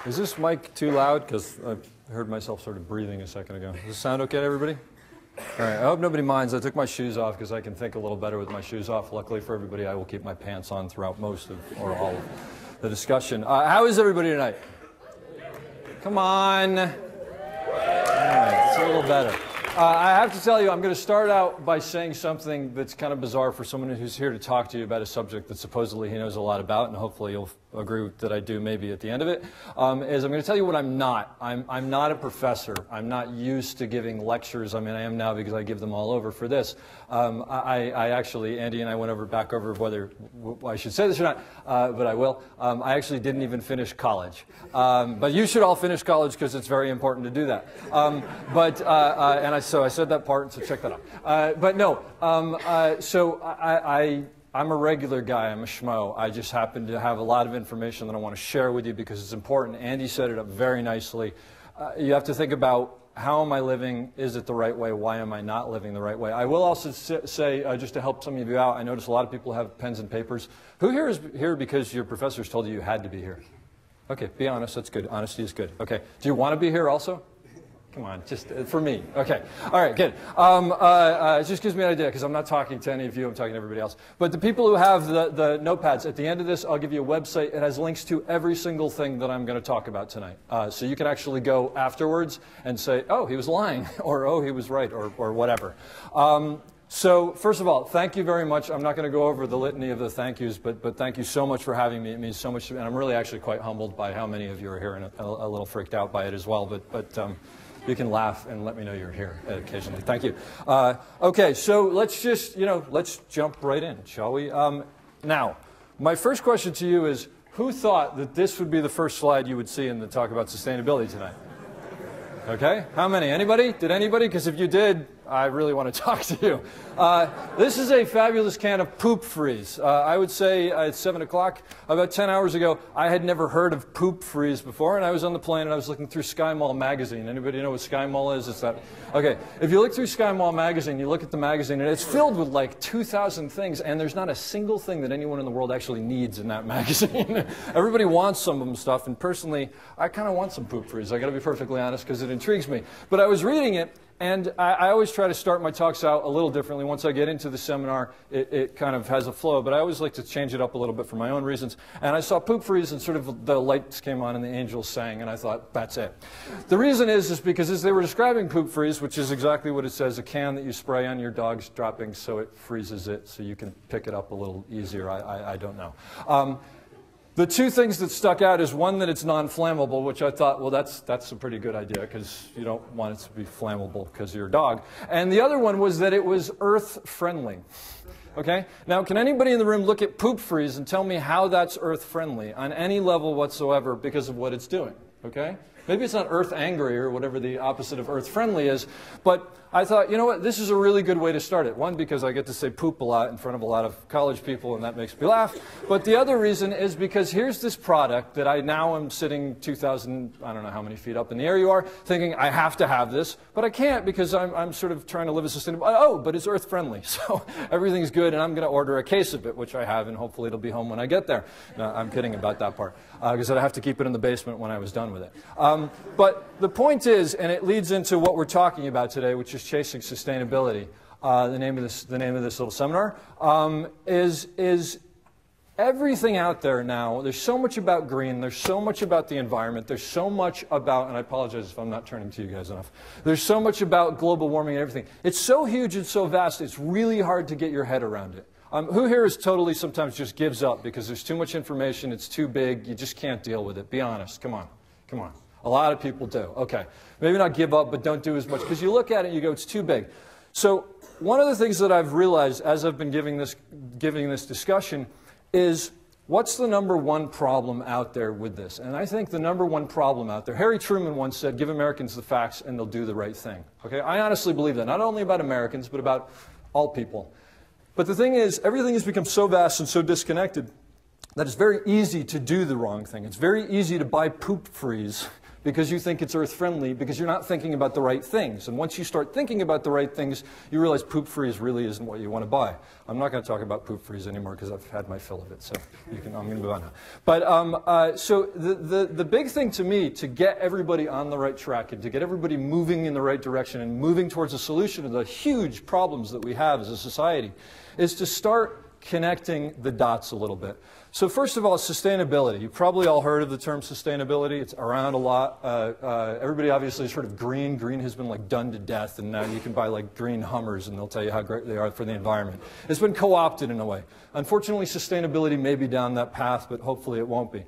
Is this mic too loud? Because I heard myself sort of breathing a second ago. Does this sound okay to everybody? All right, I hope nobody minds. I took my shoes off because I can think a little better with my shoes off. Luckily for everybody, I will keep my pants on throughout most of, or all of the discussion. How is everybody tonight? Come on. All right, it's a little better. I have to tell you, I'm going to start out by saying something that's kind of bizarre for someone who's here to talk to you about a subject that supposedly he knows a lot about, and hopefully you'll agree that I do maybe at the end of it, is I'm going to tell you what I'm not. I'm not a professor. I'm not used to giving lectures. I mean, I am now because I give them all over for this. I actually, Andy and I went back over whether I should say this or not, but I will. I actually didn't even finish college. But you should all finish college because it's very important to do that. So I said that part, so check that out. But no, I'm a regular guy. I'm a schmo. I just happen to have a lot of information that I want to share with you because it's important. Andy set it up very nicely. You have to think about, how am I living? Is it the right way? Why am I not living the right way? I will also say, just to help some of you out, I notice a lot of people have pens and papers. Who here is here because your professors told you had to be here? Okay, be honest. That's good. Honesty is good. Okay. Do you want to be here also? Come on, just for me. Okay. All right, good. It just gives me an idea because I'm not talking to any of you. I'm talking to everybody else. But the people who have the notepads, at the end of this, I'll give you a website. It has links to every single thing that I'm going to talk about tonight. So you can actually go afterwards and say, oh, he was lying, or oh, he was right, or whatever. So first of all, thank you very much. I'm not going to go over the litany of the thank yous, but thank you so much for having me. It means so much to me. And I'm really actually quite humbled by how many of you are here and a little freaked out by it as well. But you can laugh and let me know you're here occasionally. Thank you. Okay, so let's just, let's jump right in, shall we? Now, my first question to you is, who thought that this would be the first slide you would see in the talk about sustainability tonight? Okay, how many? Anybody? Did anybody? Because if you did, I really want to talk to you. This is a fabulous can of Poop Freeze. I would say it's 7 o'clock. About 10 hours ago, I had never heard of Poop Freeze before, and I was on the plane and I was looking through Sky Mall magazine. Anybody know what Sky Mall is? It's that. Okay, if you look through Sky Mall magazine, you look at the magazine, and it's filled with like 2,000 things, and there's not a single thing that anyone in the world actually needs in that magazine. Everybody wants some of them stuff, and personally, I kind of want some Poop Freeze. I got to be perfectly honest because it intrigues me. But I was reading it. And I always try to start my talks out a little differently. Once I get into the seminar, it kind of has a flow. But I always like to change it up a little bit for my own reasons. And I saw Poop Freeze, and sort of the lights came on and the angels sang. And I thought, that's it. The reason is because as they were describing Poop Freeze, which is exactly what it says, a can that you spray on your dog's droppings so it freezes it so you can pick it up a little easier. I don't know. The two things that stuck out is one, that it's non-flammable, which I thought, well, that's a pretty good idea because you don't want it to be flammable because of your dog. And the other one was that it was earth-friendly. Okay? Now, can anybody in the room look at Poop Freeze and tell me how that's earth-friendly on any level whatsoever because of what it's doing? Okay? Maybe it's not earth-angry or whatever the opposite of earth-friendly is, but I thought, you know what, this is a really good way to start it. One, because I get to say poop a lot in front of a lot of college people, and that makes me laugh. But the other reason is because here's this product that I now am sitting 2,000, I don't know how many feet up in the air you are, thinking I have to have this, but I can't because I'm sort of trying to live a sustainable, oh, but it's earth-friendly, so everything's good, and I'm going to order a case of it, which I have, and hopefully it'll be home when I get there. No, I'm kidding about that part, because I'd have to keep it in the basement when I was done with it. But the point is, and it leads into what we're talking about today, which is chasing sustainability. The name of this little seminar is everything out there now. There's so much about green. There's so much about the environment. There's so much about, and I apologize if I'm not turning to you guys enough. There's so much about global warming and everything. It's so huge and so vast. It's really hard to get your head around it. Who here is totally sometimes just gives up because there's too much information. It's too big. You just can't deal with it. Be honest. Come on. Come on. A lot of people do. Okay. Maybe not give up, but don't do as much. Because you look at it and you go, it's too big. So one of the things that I've realized as I've been giving this discussion is, what's the #1 problem out there with this? And I think the #1 problem out there, Harry Truman once said, give Americans the facts and they'll do the right thing. Okay? I honestly believe that. Not only about Americans, but about all people. But the thing is, everything has become so vast and so disconnected that it's very easy to do the wrong thing. It's very easy to buy Poop Freeze because you think it's earth-friendly, because you're not thinking about the right things. And once you start thinking about the right things, you realize poop-freeze really isn't what you want to buy. I'm not going to talk about poop-freeze anymore because I've had my fill of it, so I'm going to move on now. But so the big thing to me, to get everybody on the right track and to get everybody moving in the right direction and moving towards a solution to the huge problems that we have as a society, is to start connecting the dots a little bit. So first of all, sustainability. You've probably all heard of the term sustainability. It's around a lot. Everybody obviously has heard of green. Green has been like done to death, and now you can buy like green Hummers and they'll tell you how great they are for the environment. It's been co-opted in a way. Unfortunately, sustainability may be down that path, but hopefully it won't be.